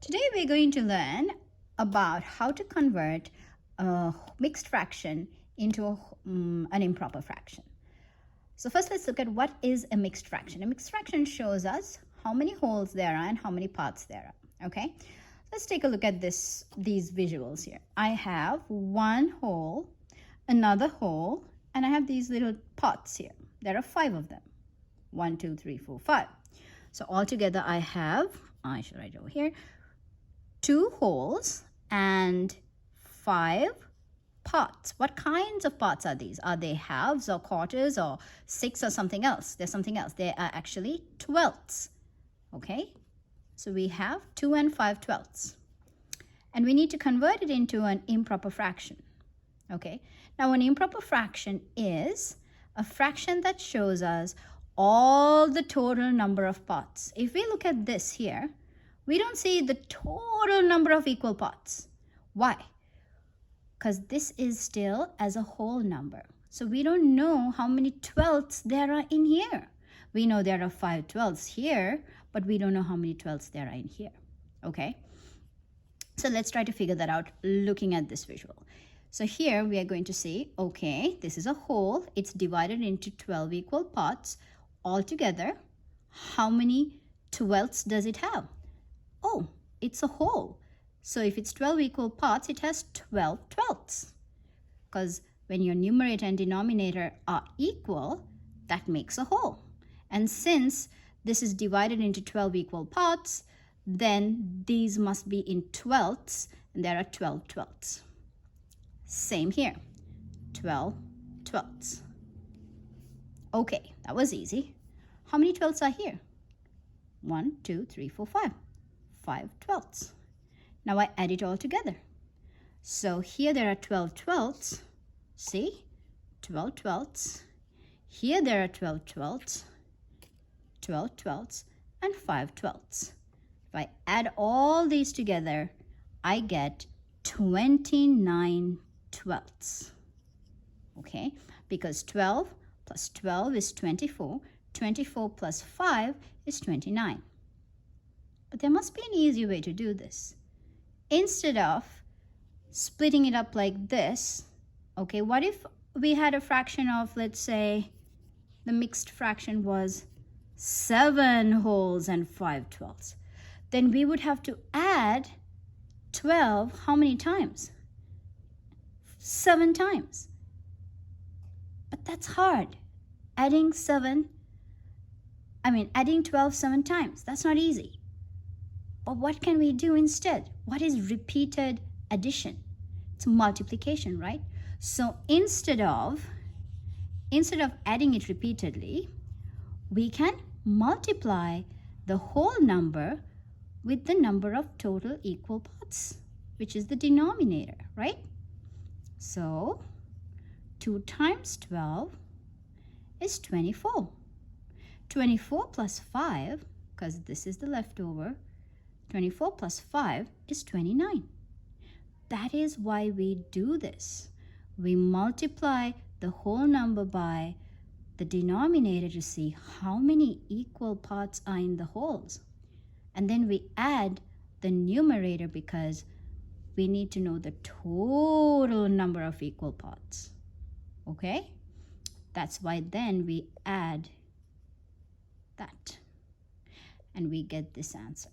Today we're going to learn about how to convert a mixed fraction into an improper fraction. So first let's look at what is a mixed fraction. A mixed fraction shows us how many wholes there are and how many parts there are. Okay, let's take a look at these visuals here. I have one whole, another whole, and I have these little parts here. There are 5 of them. 1, 2, 3, 4, 5. So altogether I should write over here, 2 wholes and 5 parts. What kinds of parts are these? Are they halves or quarters or 6 or something else? There's something else. They are actually twelfths. Okay, so we have 2 and 5 twelfths. And we need to convert it into an improper fraction. Okay, now an improper fraction is a fraction that shows us all the total number of parts. If we look at this here, we don't see the total number of equal parts. Why? Because this is still as a whole number. So we don't know how many twelfths there are in here. We know there are 5 twelfths here, but we don't know how many twelfths there are in here. Okay? So let's try to figure that out looking at this visual. So here we are going to say, okay, this is a whole. It's divided into 12 equal parts. Altogether, how many twelfths does it have? Oh, it's a whole. So if it's 12 equal parts, it has 12 twelfths. Because when your numerator and denominator are equal, that makes a whole. And since this is divided into 12 equal parts, then these must be in twelfths, and there are 12 twelfths. Same here, 12 twelfths. Okay, that was easy. How many twelfths are here? 1, 2, 3, 4, 5. 5 twelfths. Now I add it all together. So here there are 12 twelfths. See? 12 twelfths. Here there are 12 twelfths, 12 twelfths, and 5 twelfths. If I add all these together, I get 29 twelfths. Okay? Because 12 plus 12 is 24. 24 plus 5 is 29. But there must be an easier way to do this. Instead of splitting it up like this, okay, what if we had a fraction of, let's say, the mixed fraction was 7 wholes and 5 twelfths? Then we would have to add 12 how many times? 7 times. But that's hard. Adding 12 7 times. That's not easy. But what can we do instead? What is repeated addition? It's multiplication, right? So instead of adding it repeatedly, we can multiply the whole number with the number of total equal parts, which is the denominator, right? So 2 times 12 is 24. 24 plus 5, because this is the leftover, 24 plus 5 is 29. That is why we do this. We multiply the whole number by the denominator to see how many equal parts are in the wholes. And then we add the numerator because we need to know the total number of equal parts. Okay? That's why then we add that. And we get this answer.